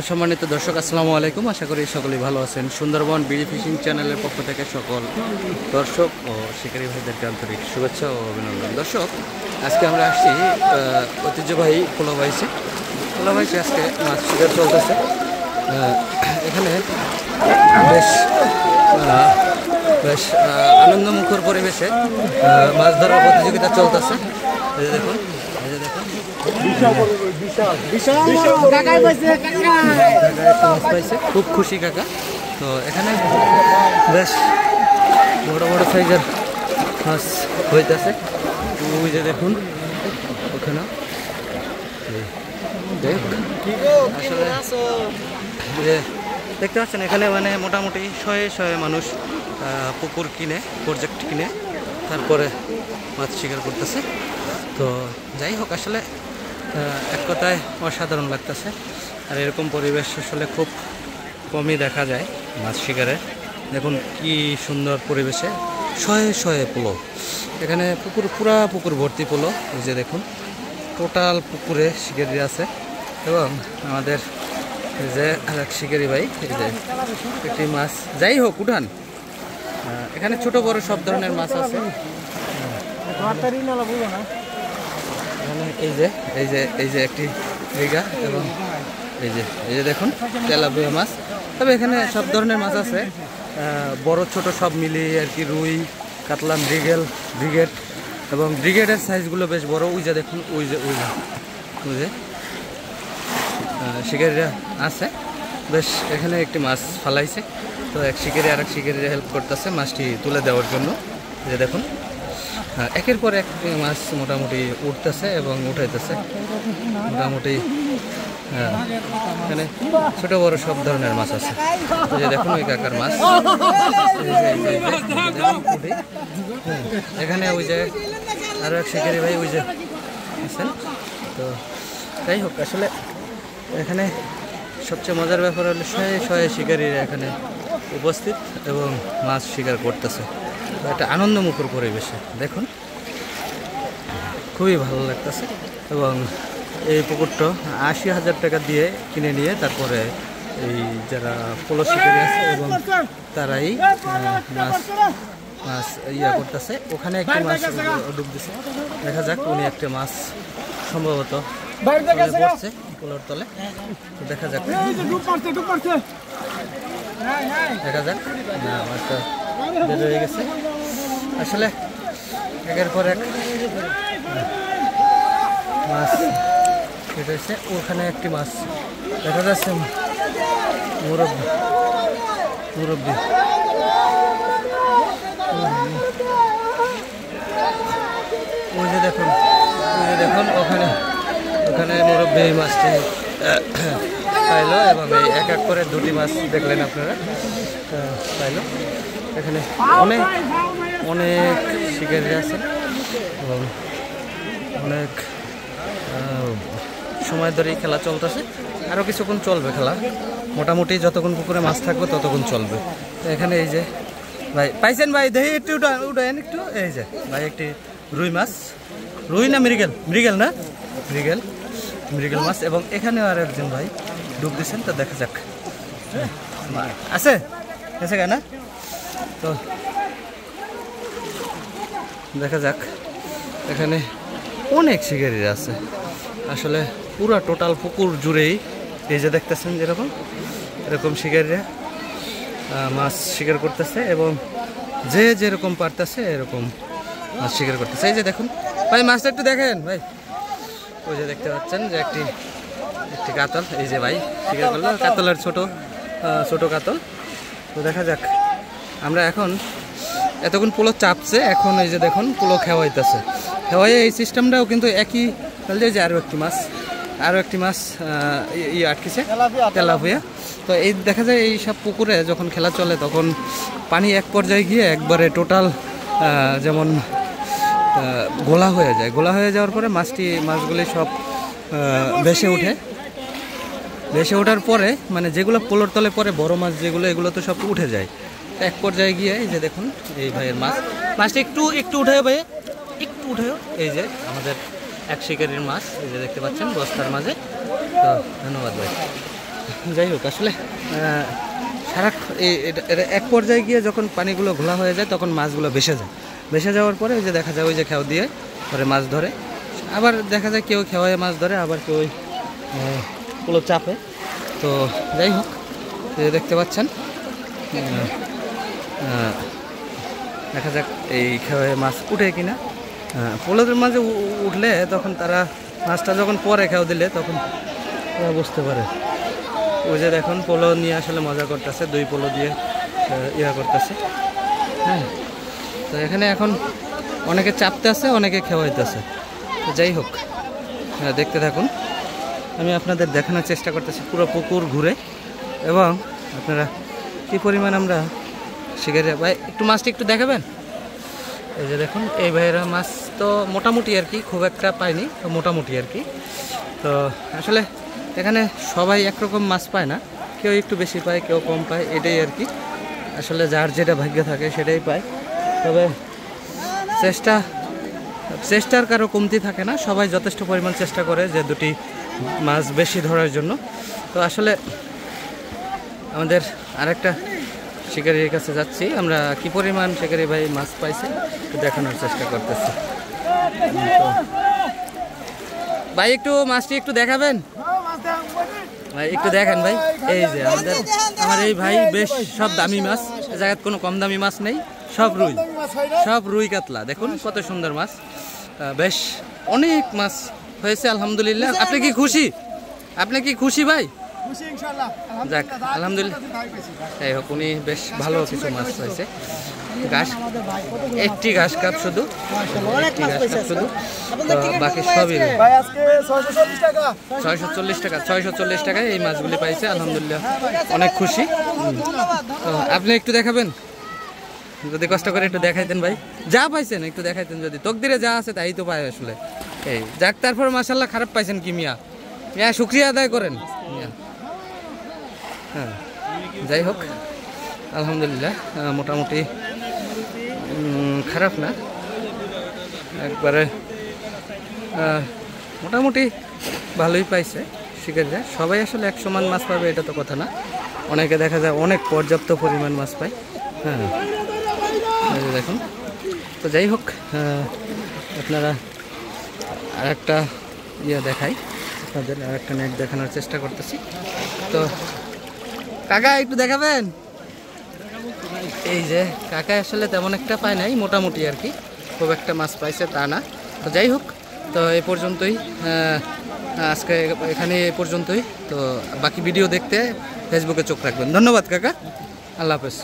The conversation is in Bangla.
সম্মানিত দর্শক, আসসালামু আলাইকুম। আশা করি সকলেই ভালো আছেন। সুন্দরবন বিডি ফিশিং চ্যানেলের পক্ষ থেকে সকল দর্শক ও শিকারী ভাইদেরকে আন্তরিক শুভেচ্ছা ও অভিনন্দন। দর্শক, আজকে আমরা আসছি ঐতিহ্যবাহী পোলাবাইসে আজকে মাছ শিকার চলতেছে। এখানে বেশ বেশ আনন্দমুখর পরিবেশে মাছ ধরার প্রতিযোগিতা চলতেছে। এই যে দেখুন, খুব খুশি কাকা। তো এখানে বেশ বড় বড় সাইজের মাছ হইতেছে। ওই যে দেখুন ওখানে আসলে দেখতে পাচ্ছেন এখানে মানে মোটামুটি শয়ে মানুষ পুকুর কিনে, প্রজেক্ট কিনে তারপরে মাছ শিকার করতেছে। তো যাই হোক, আসলে এক কথায় অসাধারণ লাগতেছে। আর এরকম পরিবেশ আসলে খুব কমই দেখা যায় মাছ শিকারে। দেখুন কি সুন্দর পরিবেশে শয়ে পোলো। এখানে পুরা পুকুর ভর্তি পোলো। এই যে দেখুন টোটাল পুকুরে শিকারি আছে। এবং আমাদের যে আরেক শিকারি ভাই, এই যে একটি মাছ, যাই হোক উঠান। এখানে ছোট বড় সব ধরনের মাছ আছে। এখানে এই যে একটি রিগা এবং এই যে দেখুন তেলাপিয়া মাছ। তবে এখানে সব ধরনের মাছ আছে, বড় ছোট সব মিলিয়ে আর কি। রুই, কাতলা, ব্রিগেড এবং ব্রিগেডের সাইজগুলো বেশ বড়। ওই যে দেখুন ওই যে শিকারিরা আছে। বেশ এখানে একটি মাছ ফালাইছে। তো এক শিকারি আরেক শিকারিরা হেল্প করতেছে মাছটি তুলে দেওয়ার জন্য। যে দেখুন একের পর এক মাছ মোটামুটি উঠতেছে এবং উঠাইতেছে মোটামুটি। এখানে ছোট বড় সব ধরনের মাছ আছে। যে দেখুন ওই কাকার মাছ। এখানে ওই যে আরো এক শিকারি ভাই ওই যে আছেন। তো যাই হোক, আসলে এখানে সবচেয়ে মজার ব্যাপার হলো শয়ে শিকারীরা এখানে উপস্থিত এবং মাছ শিকার করতেছে। একটা আনন্দমুখর পরিবেশে দেখুন খুবই ভালো লাগতেছে। এবং এই পুকুরটা ৮০,০০০ টাকা দিয়ে কিনে নিয়ে তারপরে এই যারা পোলো শিকারি আছে এবং তারাই মাছ করতেছে। ওখানে একটি মাছ ডুব দিছে। দেখা যাক উনি একটা মাছ সম্ভবত পড়ছে পোলোর তলে। দেখা যাক না, মাছটা বের হয়ে গেছে। আসলে একের পর এক মাছ এটা হচ্ছে। ওখানে একটি মাছ দেখা যাচ্ছে, মুরব্বি। ওই যে দেখুন ওখানে মুরব্বি এই মাছটি পাইলো এবং এই এক করে দুটি মাছ দেখলেন আপনারা পাইলো। এখানে অনেক শিকারি আছে এবং অনেক সময় ধরে খেলা চলতেছে। আরও কিছুক্ষণ চলবে খেলা, মোটামুটি যতক্ষণ পুকুরে মাছ থাকবে ততক্ষণ চলবে। তো এখানে এই যে ভাই পাইছেন ভাই, দেখি একটু উঠেন একটু। এই যে ভাই একটি রুই মাছ, রুই না মৃগেল না মৃগেল মাছ। এবং এখানেও আর একজন ভাই ডুব দিচ্ছেন। তো দেখা যাক আছে না। তো দেখা যাক, এখানে অনেক শিকারিরা আছে। আসলে পুরা টোটাল পুকুর জুড়েই এই যে দেখতেছেন এরকম শিকারিরা মাছ শিকার করতেছে এবং যে যেরকম পারতেছে এরকম মাছ শিকার করতেছে। এই যে দেখুন ভাই, মাছটা একটু দেখেন ভাই। ওই যে দেখতে পাচ্ছেন যে একটি কাতল। এই যে ভাই শিকার করলো কাতলের ছোট কাতল। তো দেখা যাক, আমরা এখন এতক্ষণ পোলো চাপছে, এখন এই যে দেখুন পোলো খেওয়াইতেছে। খেওয়াইয়ে এই সিস্টেমটাও কিন্তু একই। তাহলে যে আরও একটি মাছ আটকেছে, তেলাপিয়া। তো এই দেখা যায় এই সব পুকুরে যখন খেলা চলে তখন পানি এক পর্যায়ে গিয়ে একবারে টোটাল যেমন গোলা হয়ে যাওয়ার পরে মাছগুলি সব ভেসে ওঠার পরে মানে যেগুলো পোলোর তলে পরে বড় মাছ যেগুলো, এগুলো তো সব উঠে যায় এক পর্যায়ে গিয়ে। এই যে দেখুন এই ভাইয়ের মাছটা একটু উঠে ভাই, একটু উঠে। এই যে আমাদের এক শিকারির মাছ, এই যে দেখতে পাচ্ছেন বস্তার মাঝে। তো ধন্যবাদ ভাই। যাই হোক আসলে সারা এটা এক পর্যায়ে গিয়ে যখন পানিগুলো ঘোলা হয়ে যায় তখন মাছগুলো ভেসে যাওয়ার পরে ওই যে দেখা যায় ওই যে খেও দিয়ে পরে মাছ ধরে, আবার দেখা যায় কেউ খেওয়ায় মাছ ধরে, আবার কেউ ওই পুরো চাপে। তো যাই হোক দেখতে পাচ্ছেন দেখা যাক এই খেওয়ায় মাছ উঠে কিনা। পোলোদের মাঝে উঠলে তখন তারা মাছটা যখন পরে খেও দিলে তখন তারা বুঝতে পারে। ওই যে দেখুন পোলো নিয়ে আসলে মজা করতেছে, 2 পোলো দিয়ে ইয়া করতেছে। হ্যাঁ, তো এখানে এখন অনেকে চাপতে আছে, অনেকে খেওয়াইতেছে। তো যাই হোক দেখতে থাকুন, আমি আপনাদের দেখানোর চেষ্টা করতেছি পুরো পুকুর ঘুরে, এবং আপনারা কী পরিমাণ আমরা শিকারি। ভাই একটু মাছটা একটু দেখাবেন। এই যে দেখুন এই ভাইয়েরা মাছ তো মোটামুটি আর কি, খুব একটা পায়নি, তো মোটামুটি আর কি। তো আসলে এখানে সবাই একরকম মাছ পায় না, কেউ একটু বেশি পায়, কেউ কম পায়, এটাই আর কি। আসলে যার যেটা ভাগ্য থাকে সেটাই পায়। তবে চেষ্টার কারো কমতি থাকে না, সবাই যথেষ্ট পরিমাণ চেষ্টা করে যে 2টি মাছ বেশি ধরার জন্য। তো আসলে আমাদের আরেকটা শিকারির কাছে যাচ্ছি, আমরা কি পরিমাণ শিকারি ভাই মাছ পাইছে দেখানোর চেষ্টা করতেছি। ভাই একটু মাছটি একটু দেখাবেন ভাই, একটু দেখেন ভাই। এই যে আমার এই ভাই বেশ সব দামি মাছ, এ জায়গায় কোনো কম দামি মাছ নেই, সব রুই কাতলা। দেখুন কত সুন্দর মাছ, বেশ অনেক মাছ হয়েছে আলহামদুলিল্লাহ। আপনি কি খুশি ভাই? যাক আলহামদুলিল্লাহ। যাই হোক উনি বেশ ভালো কিছু মাছ হয়েছে। একটি ঘাস কাপ শুধু, বাকি সবই 640 টাকায় এই মাছগুলি পাইছে আলহামদুলিল্লাহ, অনেক খুশি। তো আপনি একটু দেখাবেন, যদি কষ্ট করে একটু দেখাইতেন ভাই, যা পাইছেন একটু দেখাইতেন, যদি তকদিরে যা আছে তাই তো পায় আসলে। এই যাক, তারপর মাশাআল্লাহ খারাপ পাইছেন কি মিয়া শুকরিয়া আদায় করেন মিয়া। হ্যাঁ, যাই হোক আলহামদুলিল্লাহ মোটামুটি খারাপ না, একবারে মোটামুটি ভালোই পাইছে শিকারীরা। সবাই আসলে এক সমান মাছ পাবে এটা তো কথা না, অনেকে দেখা যায় অনেক পর্যাপ্ত পরিমাণ মাছ পায়। হ্যাঁ দেখুন। তো যাই হোক আপনারা আরেকটা দেখাই আপনাদের, আরেকটা নেট দেখানোর চেষ্টা করতেছি। তো কাকা একটু দেখাবেন। এই যে কাকা আসলে তেমন একটা পায় নাই, মোটামুটি আর কি, খুব একটা মাছ পাইছে তা না। তো যাই হোক, তো এই পর্যন্তই, আজকে এখানে এই পর্যন্তই। তো বাকি ভিডিও দেখতে ফেসবুকে চোখ রাখবেন। ধন্যবাদ কাকা, আল্লাহ হাফেজ।